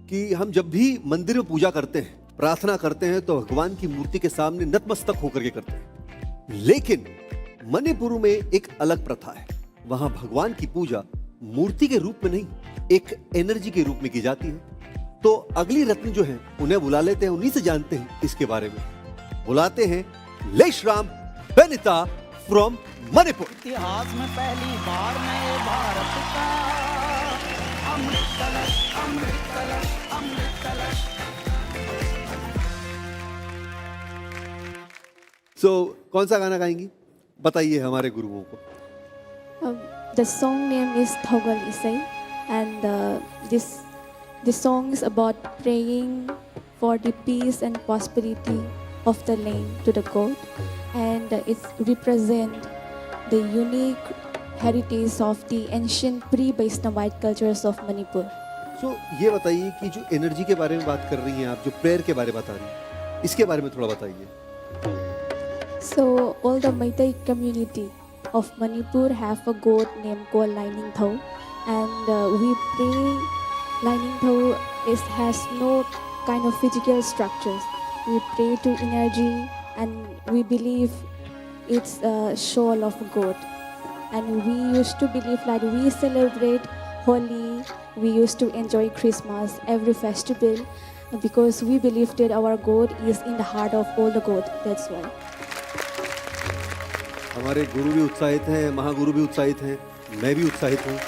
कि हम जब भी मंदिर में पूजा करते हैं, प्रार्थना करते हैं, तो भगवान की मूर्ति के सामने नतमस्तक होकर के करते हैं। लेकिन मणिपुर में एक अलग प्रथा है। वहां भगवान की पूजा मूर्ति के रूप में नहीं, एक एनर्जी के रूप में की जाती है। तो अगली रत्न जो है उन्हें बुला लेते हैं, उन्हीं से जानते हैं इसके बारे में। बुलाते हैं लेशराम बेनिता फ्रॉम मणिपुर। इतिहास में पहली बार नए भारत का अमृत कलश, अमृत कलश, अमृत कलश। कौन सा गाना गाएंगी, बताइए हमारे गुरुओं को। The song name is Thogal Isai, and this song is about praying for the peace and prosperity of the land to the God, and it represents the unique heritage of the ancient pre-Vaishnavite cultures of Manipur. ये बताइए कि जो energy के बारे में बात कर रही हैं आप, जो प्रेयर के बारे में बता रही हैं, इसके बारे में थोड़ा बताइए। So all the Meitei community of Manipur have a god named called Lining Thau, and we pray. Lining Thau has no kind of physical structures. We pray to energy, and we believe it's a soul of a god. And we used to believe like we celebrate Holi, we used to enjoy Christmas, every festival, because we believe that our god is in the heart of all the god. That's why. हमारे गुरु भी उत्साहित हैं, महागुरु भी उत्साहित हैं, मैं भी उत्साहित हूँ।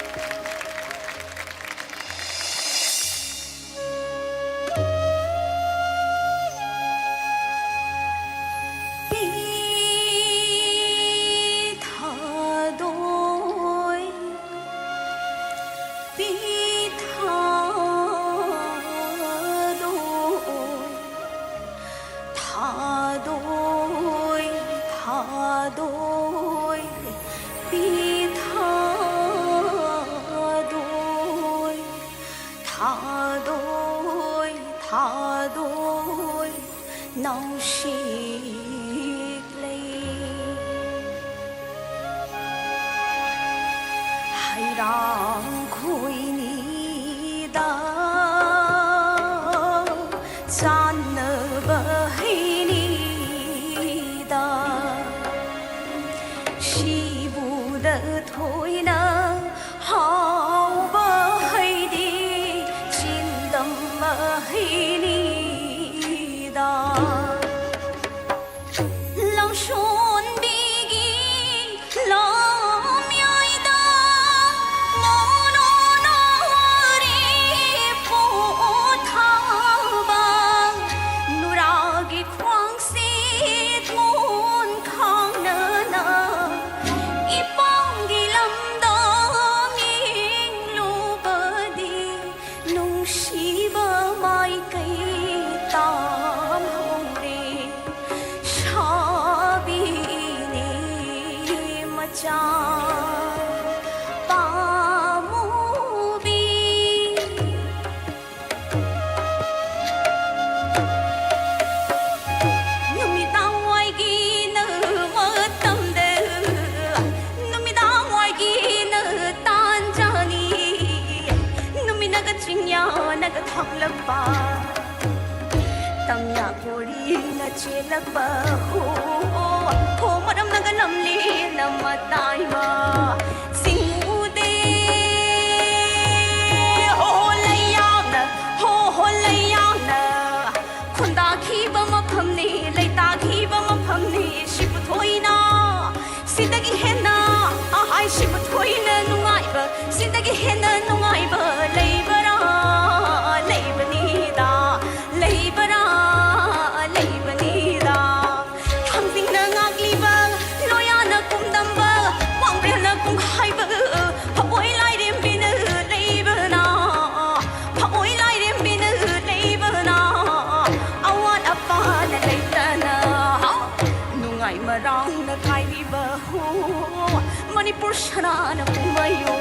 Manipur Shanana Pumayo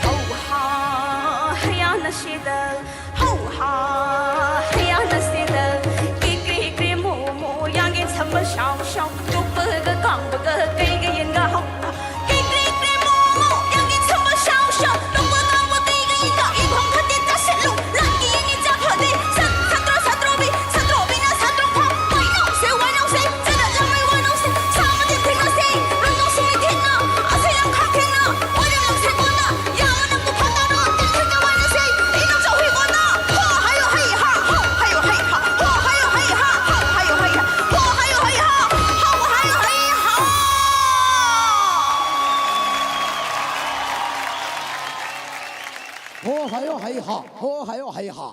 Ho ha Hayana Shida Ho ha Hayana Sida Kikri Kri Mo Mo Yang it's a Shao Shao Tupa the Gang the Gay in the Ho Kikri Kri Mo Mo Yang it's a Shao Shao Tupa हो हयो हई हा, हो हयो हई हा।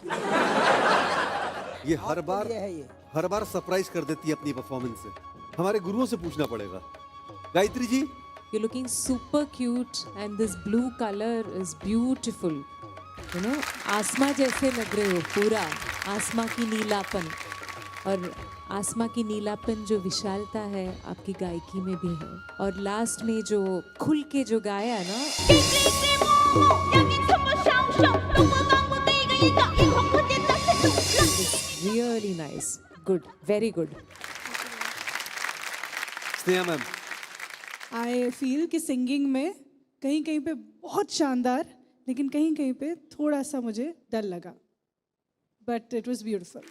ये हर बार ये है ये। हर बार सरप्राइज कर देती है अपनी परफॉर्मेंस से। हमारे गुरुओं से पूछना पड़ेगा। Gayatri ji, You're looking super cute and this blue color is beautiful. You know, आसमां जैसे लग रहे हो पूरा, आसमां की नीलापन। और आसमां की नीलापन जो विशालता है आपकी गायकी में भी है। और लास्ट में जो खुल के जो गाया ना, it's really nice. Good, very good. Sneha ma'am, I feel कि सिंगिंग में कहीं कहीं पे बहुत शानदार, लेकिन कहीं कहीं पे थोड़ा सा मुझे डर लगा, बट इट वॉज ब्यूटिफुल।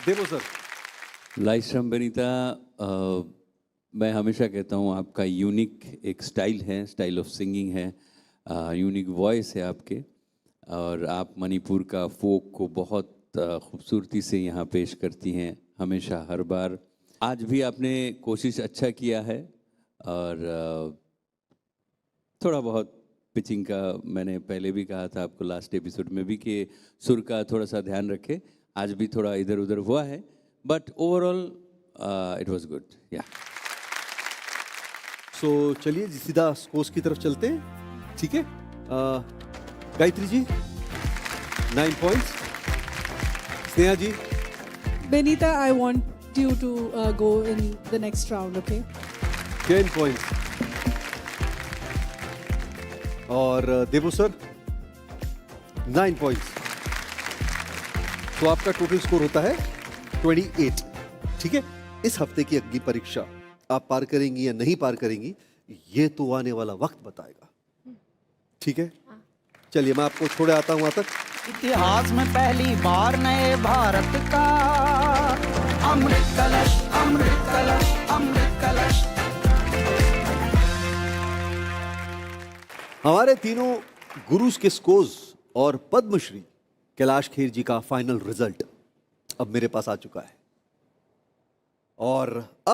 देवो सर, लाइश्रम बनीता, मैं हमेशा कहता हूँ आपका यूनिक एक स्टाइल है, स्टाइल ऑफ सिंगिंग है, यूनिक वॉइस है आपके, और आप मणिपुर का फोक को बहुत खूबसूरती से यहाँ पेश करती हैं हमेशा, हर बार। आज भी आपने कोशिश अच्छा किया है, और थोड़ा बहुत पिचिंग का मैंने पहले भी कहा था आपको लास्ट एपिसोड में भी कि सुर का थोड़ा सा ध्यान रखें। आज भी थोड़ा इधर उधर हुआ है, but overall it was good. या सो चलिए सीधा स्कोर्स की तरफ चलते हैं, ठीक है। Gayatri ji 9 points, Sneha ji Benita, I want you to go in the next round, okay? 10 points, और देवो सर 9 पॉइंट्स। तो आपका टोटल स्कोर होता है 28, ठीक है। इस हफ्ते की अगली परीक्षा आप पार करेंगी या नहीं पार करेंगी, ये तो आने वाला वक्त बताएगा, ठीक है। चलिए मैं आपको छोड़े आता हूं वहां तक। इतिहास में पहली बार नए भारत का अमृत कलश, अमृत कलश, अमृत कलश। हमारे तीनों गुरुज के स्कोर्स और पद्मश्री कैलाश खेर जी का फाइनल रिजल्ट अब मेरे पास आ चुका है, और अब